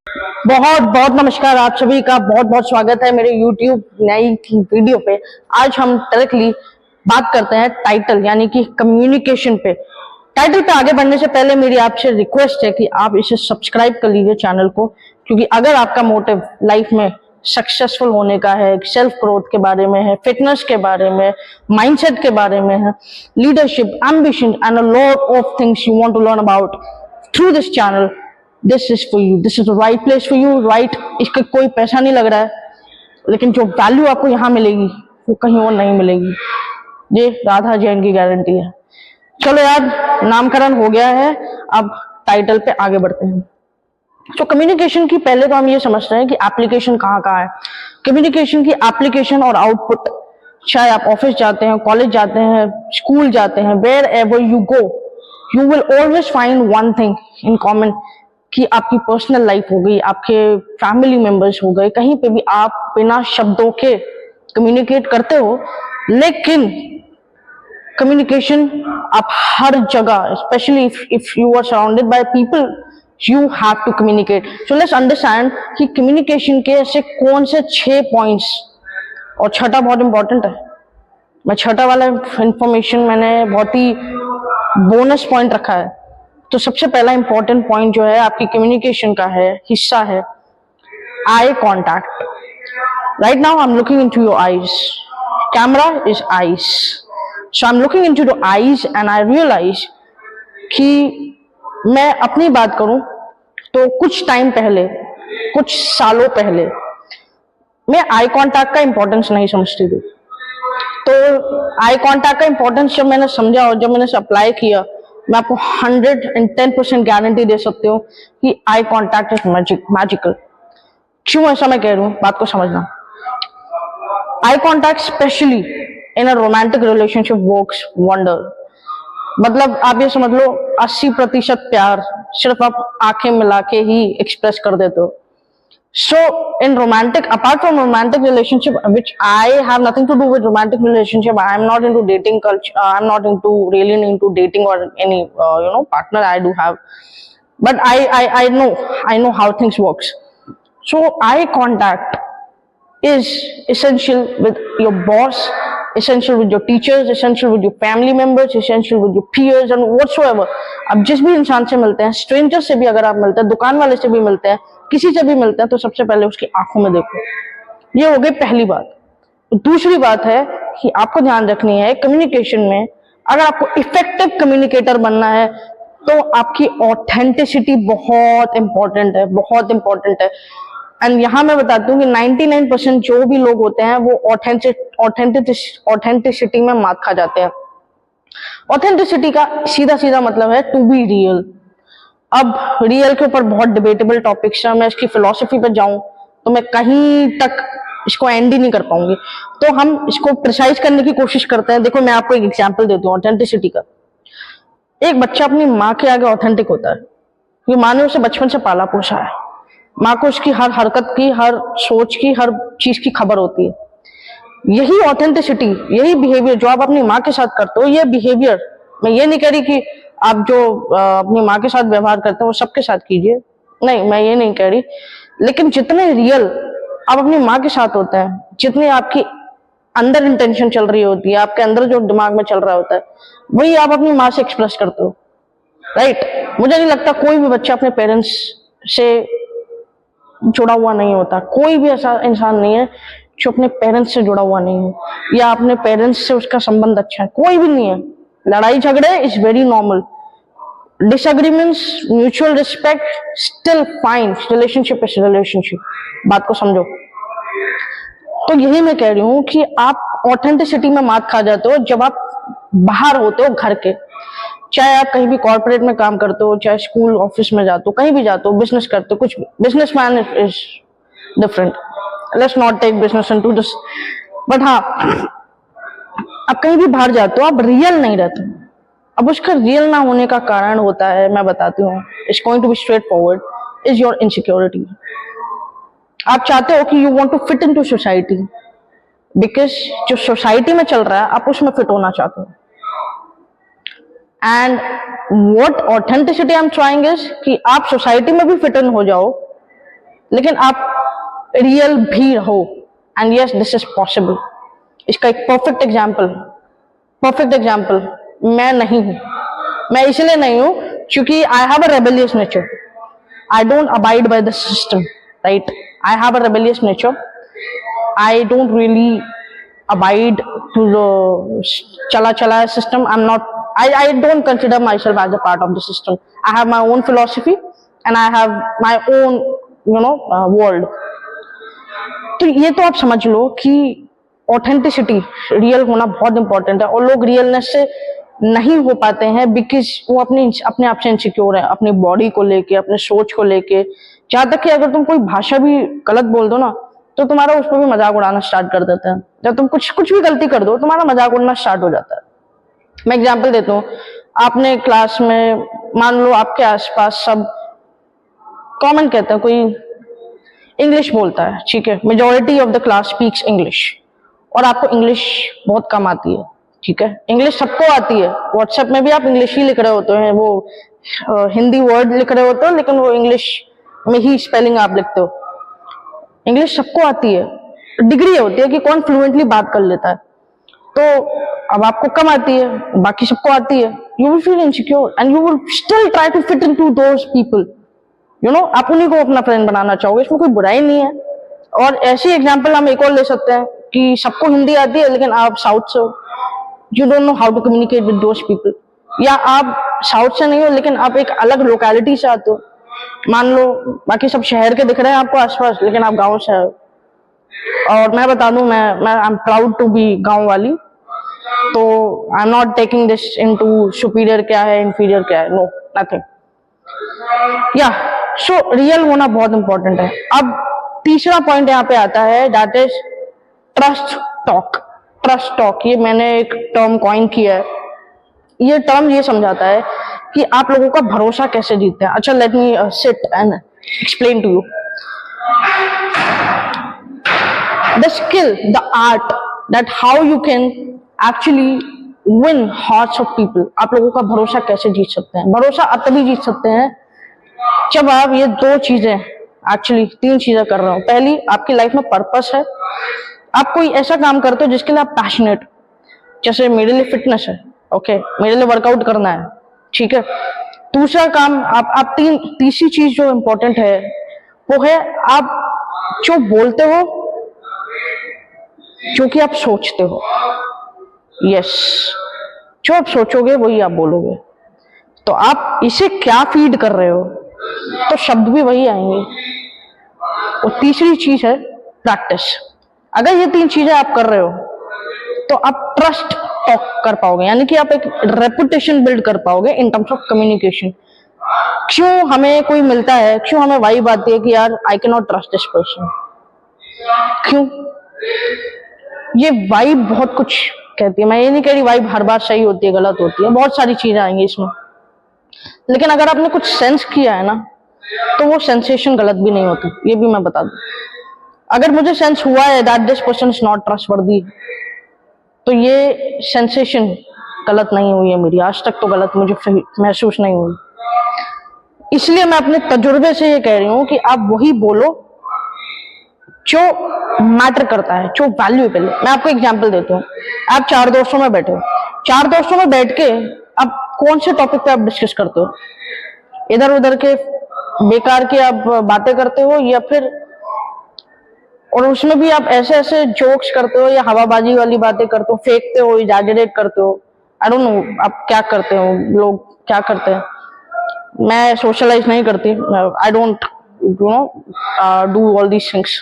बहुत बहुत नमस्कार, आप सभी का बहुत बहुत स्वागत है मेरे YouTube नई की वीडियो पे। आज हम डायरेक्टली बात करते हैं टाइटल यानी कि कम्युनिकेशन पे। टाइटल पे आगे बढ़ने से पहले मेरी आपसे रिक्वेस्ट है कि आप इसे सब्सक्राइब कर लीजिए चैनल को, क्योंकि अगर आपका मोटिव लाइफ में सक्सेसफुल होने का है, सेल्फ ग्रोथ के बारे में है, फिटनेस के बारे में, माइंडसेट के बारे में है, leadership, ambition and a lot of things you want to learn about through this channel, this is for you, this is the right place for you. Right, इसका कोई पैसा नहीं लग रहा है, लेकिन जो वैल्यू आपको यहाँ मिलेगी वो कहीं और नहीं मिलेगी, ये राधा जैन की गारंटी है। चलो यार, नामकरण हो गया है, अब टाइटल पे आगे बढ़ते हैं। तो कम्युनिकेशन की पहले तो हम ये समझते हैं कि एप्लीकेशन कहाँ कहाँ है। कम्युनिकेशन की एप्लीकेशन और आउटपुट, चाहे आप ऑफिस जाते हैं, कॉलेज जाते हैं, स्कूल जाते हैं, wherever you go, you will always find one thing in common, कि आपकी पर्सनल लाइफ हो गई, आपके फैमिली मेंबर्स हो गए, कहीं पे भी आप बिना शब्दों के कम्युनिकेट करते हो। लेकिन कम्युनिकेशन आप हर जगह, specially if you are surrounded by people, you have to communicate. So let's understand कि कम्युनिकेशन के ऐसे कौन से 6 पॉइंट्स, और छठा बहुत इंपॉर्टेंट है। मैं छठा वाला इंफॉर्मेशन मैंने बहुत ही बोनस पॉइंट रखा है। तो सबसे पहला इंपॉर्टेंट पॉइंट जो है आपकी कम्युनिकेशन का है, हिस्सा है eye contact. Right now I am looking into your eyes, camera is eyes, so I am looking into the eyes and I realise कि मैं अपनी बात करूं तो कुछ टाइम पहले, कुछ सालों पहले मैं आई कांटेक्ट का इंपॉर्टेंस नहीं समझती थी। तो आई कांटेक्ट का इंपॉर्टेंस जब मैंने समझा और जब मैंने इसे अप्लाई किया, मैं आपको 110% गारंटी दे सकती हूँ कि आई कांटेक्ट इज मैजिकल। क्यों ऐसा मैं कह रही हूँ, बात को समझना। Eye contact specially in a romantic relationship works wonder. मतलब आप ये समझ लो 80% प्यार सिर्फ आप आंखें मिला के ही एक्सप्रेस कर देते हो। So in romantic, apart from romantic relationship, which I have nothing to do with romantic relationship, I am not into dating culture. I'm not really into dating or any partner I do have. But I know how things works. So eye contact is essential with your boss, essential with your teachers, essential with your family members, essential with your peers and whatsoever. अब जिस भी इंसान से मिलते हैं, stranger से भी अगर आप मिलते हैं, दुकान वाले से भी मिलते हैं, किसी से भी मिलते हैं, तो सबसे पहले उसकी आंखों में देखो। ये हो गई पहली बात। तो दूसरी बात है कि आपको ध्यान रखनी है कम्युनिकेशन में, अगर आपको इफेक्टिव कम्युनिकेटर बनना है तो आपकी ऑथेंटिसिटी बहुत इंपॉर्टेंट है, बहुत इंपॉर्टेंट है। एंड यहां मैं बताती हूँ कि 99% जो भी लोग होते हैं वो ऑथेंटिसिटी में मात खा जाते हैं। ऑथेंटिसिटी का सीधा सीधा मतलब है टू बी रियल। अब रियल के ऊपर बहुत डिबेटेबल टॉपिक्स है, मैं इसकी फिलॉसफी पे जाऊं तो मैं कहीं तक इसको एंड ही नहीं कर पाऊंगी। तो हम इसको प्रिसाइज करने की कोशिश करते हैं। देखो, मैं आपको एक एग्जांपल देती हूँ ऑथेंटिसिटी का। एक बच्चा अपनी माँ के आगे ऑथेंटिक होता है, ये माँ ने उसे बचपन से पाला पोसा है। माँ को उसकी हर हरकत की, हर सोच की, हर चीज की खबर होती है। यही ऑथेंटिसिटी, यही बिहेवियर जो आप अपनी माँ के साथ करते हो, ये बिहेवियर, मैं ये नहीं कह रही कि आप जो अपनी माँ के साथ व्यवहार करते हो वो सबके साथ कीजिए, नहीं, मैं ये नहीं कह रही। लेकिन जितने रियल आप अपनी माँ के साथ होते हैं, जितनी आपकी अंदर इंटेंशन चल रही होती है, आपके अंदर जो दिमाग में चल रहा होता है, वही आप अपनी माँ से एक्सप्रेस करते हो। राइट, मुझे नहीं लगता कोई भी बच्चा अपने पेरेंट्स से जुड़ा हुआ नहीं होता। कोई भी ऐसा इंसान नहीं है जो अपने पेरेंट्स से जुड़ा हुआ नहीं हो, या अपने पेरेंट्स से उसका संबंध अच्छा है, कोई भी नहीं है। लड़ाई झगड़े is very normal, disagreements, mutual respect, still fine, relationship is relationship. बात को समझो। तो यही मैं कह रही हूं कि आप ऑथेंटिसिटी में मात खा जाते हो जब आप बाहर होते हो घर के। चाहे आप कहीं भी कॉर्पोरेट में काम करते हो, चाहे स्कूल ऑफिस में जाते हो, कहीं भी जाते हो, बिजनेस करते हो, कुछ भी, businessman is different, let's not take business into this. But हाँ, आप कहीं भी बाहर जाते हो, आप रियल नहीं रहते। अब उसका रियल ना होने का कारण होता है, मैं बताती हूँ, it's going to be straightforward, is your insecurity. आप चाहते हो कि you want to fit into society, because जो सोसाइटी में चल रहा है आप उसमें फिट होना चाहते हो। And what authenticity I am trying is कि आप सोसाइटी में भी फिट इन हो जाओ, लेकिन आप रियल भी रहो, and yes this is possible. इसका एक परफेक्ट एग्जाम्पल मैं नहीं हूं। मैं इसलिए नहीं हूं क्योंकि I have a rebellious nature. I don't abide by the system, right? I have a rebellious nature. I don't really abide to the chala system. I don't consider myself as a part of the system. I have my own philosophy and I have my own world. तो ये तो आप समझ लो कि authenticity, real होना बहुत important है, और लोग रियलनेस से नहीं हो पाते हैं बिकॉज वो अपने आप से इनसिक्योर है, अपनी बॉडी को लेके, अपने सोच को लेके। जहां तक कि अगर तुम कोई भाषा भी गलत बोल दो ना, तो तुम्हारा उस पर भी मजाक उड़ाना स्टार्ट कर देते हैं। जब तुम कुछ भी गलती कर दो, तुम्हारा मजाक उड़ना स्टार्ट हो जाता है। मैं एग्जांपल देता हूँ। आपने क्लास में, मान लो आपके आसपास सब कॉमन कहते हैं, कोई इंग्लिश बोलता है, ठीक है, majority of the class speaks English, और आपको इंग्लिश बहुत कम आती है, ठीक है। इंग्लिश सबको आती है, व्हाट्सएप में भी आप इंग्लिश ही लिख रहे होते हैं, वो हिंदी वर्ड लिख रहे होते हो, लेकिन वो इंग्लिश में ही स्पेलिंग आप लिखते हो। इंग्लिश सबको आती है, डिग्री होती है कि कौन फ्लुएंटली बात कर लेता है। तो अब आपको कम आती है, बाकी सबको आती है, you will feel insecure and you will still try to fit into those people, आप उन्हीं को अपना फ्रेंड बनाना चाहोगे, इसमें कोई बुराई नहीं है। और ऐसी एग्जांपल हम एक और ले सकते हैं कि सबको हिंदी आती है, लेकिन आप साउथ से हो, you don't know how to communicate with those people. या आप साउथ से नहीं हो, लेकिन आप एक अलग लोकेलिटी से आते हो, मान लो बाकी सब शहर के दिख रहे हैं आपको आसपास, लेकिन आप गांव से आए। और मैं बता दूं, मैं I am proud to be गांव वाली, तो I am not taking this into superior क्या है, इंफीरियर क्या है, नो नथिंग। या सो रियल होना बहुत इंपॉर्टेंट है। अब तीसरा पॉइंट यहाँ पे आता है, that is trust talk. Trust talk, ये मैंने एक टर्म कॉइन किया है। ये टर्म ये समझाता है कि आप लोगों का भरोसा कैसे जीतते हैं। अच्छा, let me sit and explain to you the skill, the art, that how you can actually win hearts of people. आप लोगों का भरोसा कैसे जीत सकते हैं? भरोसा आप तभी जीत सकते हैं जब आप ये दो चीजें, एक्चुअली तीन चीजें कर रहे हो। पहली, आपकी लाइफ में पर्पस है, आप कोई ऐसा काम करते हो जिसके लिए आप पैशनेट, जैसे मेरे लिए फिटनेस है, ओके, मेरे लिए वर्कआउट करना है, ठीक है। दूसरा काम आप तीसरी चीज जो इंपॉर्टेंट है वो है आप जो बोलते हो, जो कि आप सोचते हो। यस, जो आप सोचोगे वही आप बोलोगे। तो आप इसे क्या फीड कर रहे हो, तो शब्द भी वही आएंगे। और तीसरी चीज है प्रैक्टिस। अगर ये तीन चीजें आप कर रहे हो तो आप ट्रस्ट टॉक कर पाओगे, यानी कि आप एक रेपुटेशन बिल्ड कर पाओगे इन टर्म्स ऑफ कम्युनिकेशन। क्यों हमें कोई मिलता है, क्यों हमें वाइब आती है कि यार I can not trust this person? क्यों? ये वाइब बहुत कुछ कहती है। मैं ये नहीं कह रही वाइब हर बार सही होती है, गलत होती है, बहुत सारी चीजें आएंगी इसमें, लेकिन अगर आपने कुछ सेंस किया है ना, तो वो सेंसेशन गलत भी नहीं होती। ये भी मैं बता दूं, अगर मुझे सेंस हुआ है that this person is not trustworthy, तो ये सेंसेशन गलत नहीं हुई है मेरी, आज तक तो गलत मुझे महसूस नहीं हुई। इसलिए मैं अपने तजुर्बे से ये कह रही हूं कि आप वही बोलो जो मैटर करता है, जो वैल्यूएबल है। मैं आपको एग्जांपल देता हूँ। आप चार दोस्तों में बैठे हो, चार दोस्तों में बैठ के आप कौन से टॉपिक पे आप डिस्कस करते हो? इधर उधर के बेकार की आप बातें करते हो, या फिर, और उसमें भी आप ऐसे ऐसे जोक्स करते हो या हवाबाजी वाली बातें करते हो, फेंकते हो, एग्जैजरेट करते हो। आई डोंट नो आप क्या करते हो, लोग क्या करते हैं। मैं सोशलाइज नहीं करती, I don't do all these things,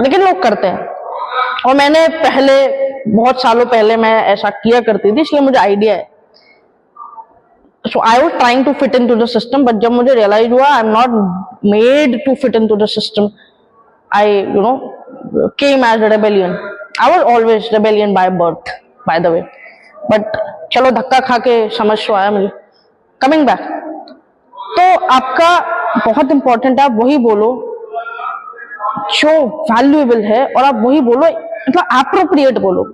लेकिन लोग करते हैं। और मैंने पहले, बहुत सालों पहले मैं ऐसा किया करती थी, इसलिए मुझे आइडिया है। So I was trying to fit into the system, but जब मुझे रियलाइज हुआ I am not made to fit into the system, I came as a rebellion. I was always rebellion by birth, by the way. But चलो धक्का खा के समझ तो आया मुझे। Coming back, तो आपका बहुत इंपॉर्टेंट है आप वही बोलो जो वैल्यूएबल है, और आप वही बोलो, मतलब एप्रोप्रिएट बोलो।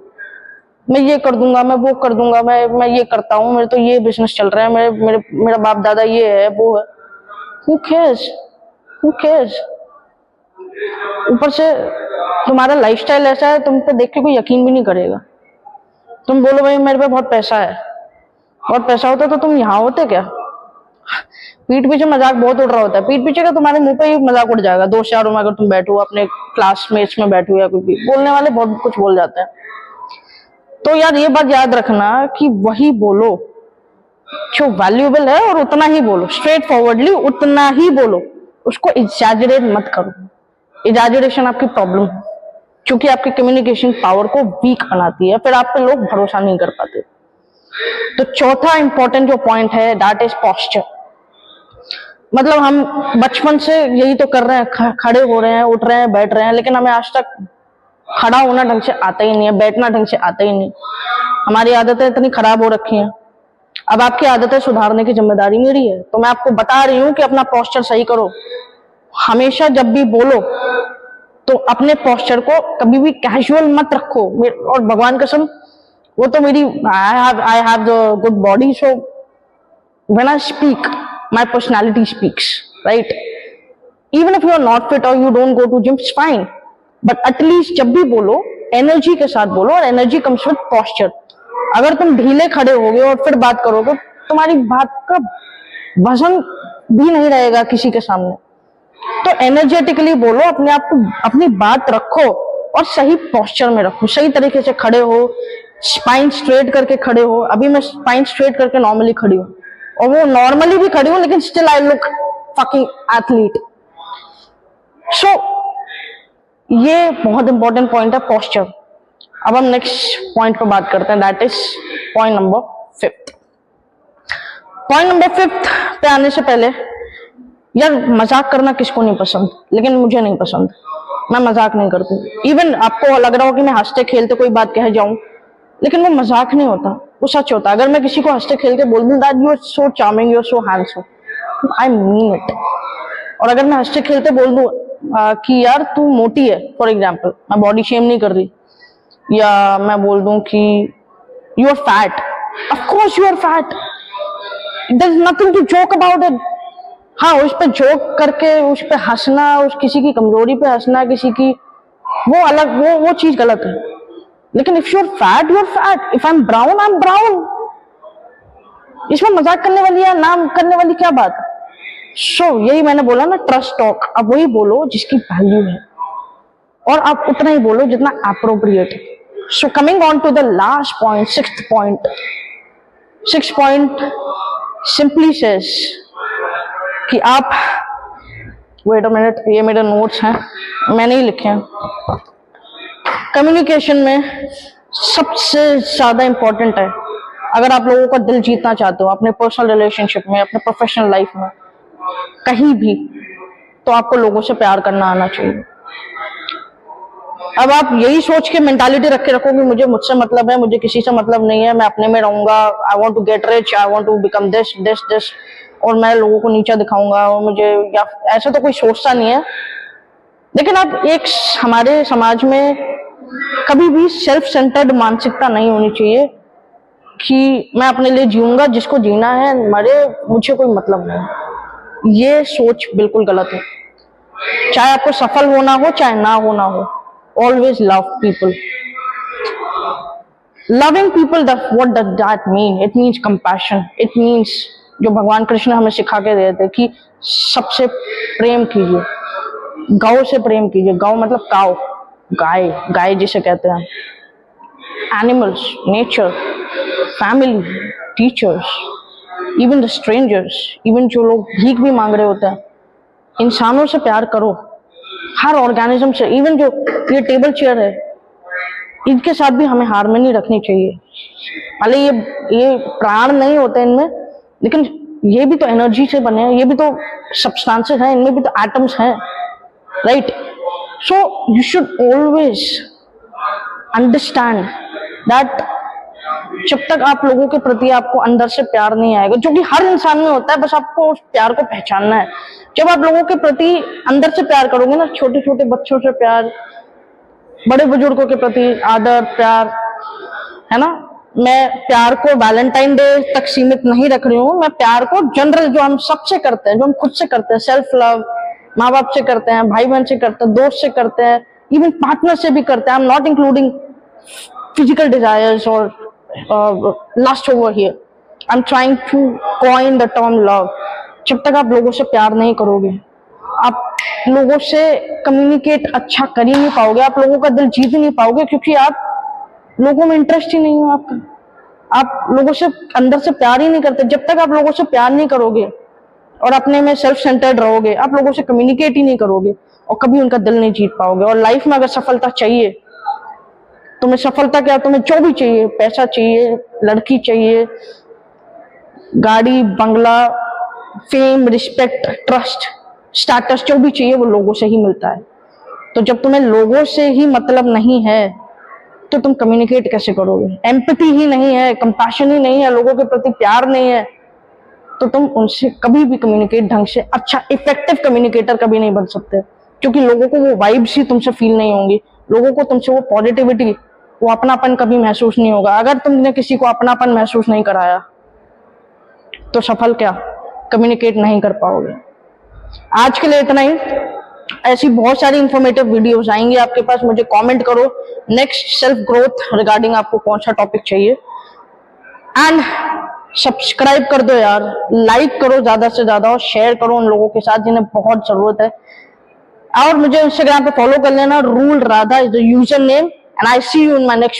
मैं ये कर दूंगा, मैं वो कर दूंगा, मैं ये करता हूँ, मेरे तो ये बिजनेस चल रहा है, मेरा बाप दादा ये है, वो है। Who cares? Who cares? ऊपर से तुम्हारा लाइफस्टाइल ऐसा है, तुम पे देख के कोई यकीन भी नहीं करेगा। तुम बोलो भाई मेरे पे बहुत पैसा है, बहुत पैसा होता तो तुम यहाँ होते क्या? पीठ पीछे मजाक बहुत उड़ रहा होता है, पीठ पीछे का तुम्हारे मुंह पे ही मजाक उड़ जाएगा। दोस्त यारों में अगर तुम बैठो, अपने क्लासमेट्स में बैठो या कुछ भी, बोलने वाले बहुत कुछ बोल जाते हैं। तो यार ये बात याद रखना कि वही बोलो जो वैल्यूएबल है, और उतना ही बोलो, स्ट्रेट फॉरवर्डली उतना ही बोलो, उसको एग्जैजरेट मत करो। एग्जैजरेशन आपकी प्रॉब्लम है, क्योंकि आपकी कम्युनिकेशन पावर को वीक बनाती है, फिर आप पे लोग भरोसा नहीं कर पाते। तो चौथा इंपॉर्टेंट जो पॉइंट है दैट इज पोस्चर। मतलब हम बचपन से यही तो कर रहे हैं, खड़े हो रहे हैं, उठ रहे हैं, बैठ रहे हैं, लेकिन हमें आज तक खड़ा होना ढंग से आता ही नहीं है, बैठना ढंग से आता ही नहीं। हमारी आदतें इतनी खराब हो रखी हैं। अब आपकी आदतें सुधारने की जिम्मेदारी मेरी है, तो मैं आपको बता रही हूं कि अपना पोस्चर सही करो। हमेशा जब भी बोलो तो अपने पोस्चर को कभी भी कैजुअल मत रखो। और भगवान कसम, वो तो मेरी I have the good body, so when I speak my personality speaks, right? Even if you are not fit or you don't go to gym, it's fine, but at least जब भी बोलो एनर्जी के साथ बोलो, और एनर्जी कम्स विद पोस्चर। अगर तुम ढीले खड़े होगे और फिर बात करोगे, तुम्हारी बात का वजन भी नहीं रहेगा किसी के सामने। तो एनर्जेटिकली बोलो, अपने आप को, अपनी बात रखो और सही पोस्चर में रखो। सही तरीके से खड़े हो, स्पाइन स्ट्रेट करके खड़े हो। अभी मैं स्पाइन स्ट्रेट करके नॉर्मली खड़ी हूँ, और वो नॉर्मली भी खड़ी हूँ, लेकिन still I look fucking athlete. So ये बहुत इंपॉर्टेंट पॉइंट है, पोस्चर। अब हम नेक्स्ट पॉइंट पर बात करते हैं, that is point number 5। Point number 5 पे आने से पहले, यार मजाक करना किसको नहीं पसंद, लेकिन मुझे नहीं पसंद। मैं मजाक नहीं करती। इवन आपको लग रहा हो कि मैं हंसते खेलते कोई बात कह जाऊं, लेकिन वो मजाक नहीं होता, वो सच होता। अगर मैं किसी को हंसते खेलते बोल दूं that you are so charming, you are so handsome, I mean it. और अगर मैं हंसते खेलते बोल दूं कि यार तू मोटी है, फॉर एग्जाम्पल, मैं बॉडी शेम नहीं कर रही, या मैं बोल दूं कि you are fat, of course you are fat, there is nothing to joke about it. हाँ, उस पर जोक करके उस पर हंसना, उस किसी की कमजोरी पे हंसना, किसी की, वो अलग, वो चीज गलत है। लेकिन if you are fat, you are fat. If I am brown, I am brown. इसमें मजाक करने वाली या नाम करने वाली क्या बात है? सो यही मैंने बोला ना, ट्रस्ट टॉक। अब वही बोलो जिसकी वैल्यू है, और आप उतना ही बोलो जितना अप्रोप्रिएट है। So coming on to the last point, 6th point. 6th point simply says कि आप, वेट अ मिनट, ये मेरे नोट्स हैं, मैंने ही लिखे हैं। कम्युनिकेशन में सबसे ज्यादा इंपॉर्टेंट है, अगर आप लोगों का दिल जीतना चाहते हो अपने पर्सनल रिलेशनशिप में, अपने प्रोफेशनल लाइफ में, कहीं भी, तो आपको लोगों से प्यार करना आना चाहिए। अब आप यही सोच के मेंटालिटी रख के रखो कि मुझे, मुझसे मतलब है, मुझे किसी से मतलब नहीं है, मैं अपने में रहूंगा, I want to get rich, I want to become this this this, और मैं लोगों को नीचा दिखाऊंगा, और मुझे, या ऐसा तो कोई सोचता नहीं है। लेकिन अब एक हमारे समाज में कभी भी सेल्फ सेंटर्ड मानसिकता नहीं होनी चाहिए कि मैं अपने लिए जीऊंगा, जिसको जीना है मरे, मुझे कोई मतलब नहीं। ये सोच बिल्कुल गलत है। चाहे आपको सफल होना हो, चाहे ना होना हो, always love people. Loving people, what does that mean? It means compassion. It means जो भगवान कृष्ण हमें सिखा के गए थे कि सबसे प्रेम कीजिए, गौ से प्रेम कीजिए। गौ मतलब काउ, गाय, गाय जिसे कहते हैं। Animals, nature, family, teachers, even the strangers, even जो लोग भीख भी मांग रहे होते हैं, इंसानों से प्यार करो, हर ऑर्गेनिज्म से। इवन जो ये टेबल चेयर है, इनके साथ भी हमें हार्मनी रखनी चाहिए। भले ये प्राण नहीं होते इनमें, लेकिन ये भी तो एनर्जी से बने हैं, ये भी तो सब्सटेंसेस हैं, इनमें भी तो एटम्स हैं, right? So you should always understand that जब तक आप लोगों के प्रति आपको अंदर से प्यार नहीं आएगा, जो कि हर इंसान में होता है, बस आपको उस प्यार को पहचानना है। जब आप लोगों के प्रति अंदर से प्यार करोगे ना, छोटे छोटे बच्चों से प्यार, बड़े बुजुर्गों के प्रति आदर, प्यार, है ना। मैं प्यार को वैलेंटाइन डे तक सीमित नहीं रख रही हूँ, मैं प्यार को जनरल जो हम सबसे करते हैं, जो हम खुद से करते हैं, सेल्फ लव, माँ बाप से करते हैं, भाई बहन से करते हैं, दोस्त से करते हैं, इवन पार्टनर से भी करते हैं। I am not including physical desires or lust over here. I am trying to coin the term love. जब तक आप लोगों से प्यार नहीं करोगे, आप लोगों से कम्युनिकेट अच्छा कर ही नहीं पाओगे, आप लोगों का दिल जीत ही नहीं पाओगे, क्योंकि आप लोगों में इंटरेस्ट ही नहीं हो आपका। आप लोगों से अंदर से प्यार ही नहीं करते। जब तक आप लोगों से प्यार नहीं करोगे और अपने में सेल्फ सेंटर्ड रहोगे, आप लोगों से कम्युनिकेट ही नहीं करोगे और कभी उनका दिल नहीं जीत पाओगे। और लाइफ में अगर सफलता चाहिए, तुम्हें सफलता क्या, तुम्हें जो भी चाहिए, पैसा चाहिए, लड़की चाहिए, गाड़ी, बंगला, फेम, रिस्पेक्ट, ट्रस्ट, स्टेटस, जो भी चाहिए वो लोगों से ही मिलता है। तो जब तुम्हें लोगों से ही मतलब नहीं है तो तुम कम्युनिकेट कैसे करोगे? एम्पैथी ही नहीं है, कंपैशन ही नहीं है, लोगों के प्रति प्यार नहीं है, तो तुम उनसे कभी भी कम्युनिकेट ढंग से अच्छा इफेक्टिव कम्युनिकेटर कभी नहीं बन सकते, क्योंकि लोगों को वो वाइब्स ही तुमसे फील नहीं होंगी, लोगों को तुमसे वो पॉजिटिविटी, वो अपनापन कभी महसूस नहीं होगा। अगर तुमने किसी को अपनापन महसूस नहीं कराया तो सफल क्या, कम्युनिकेट नहीं कर पाओगे। आज के लिए इतना ही। ऐसी बहुत सारी इंफॉर्मेटिव वीडियोस आएंगी आपके पास, मुझे कमेंट करो नेक्स्ट सेल्फ ग्रोथ रिगार्डिंग आपको कौन सा टॉपिक चाहिए। एंड सब्सक्राइब कर दो यार, लाइक करो ज्यादा से ज्यादा और शेयर करो उन लोगों के साथ जिन्हें बहुत जरूरत है। और मुझे इंस्टाग्राम पे फॉलो कर लेना, rule Radha is the user name, and I see you in my next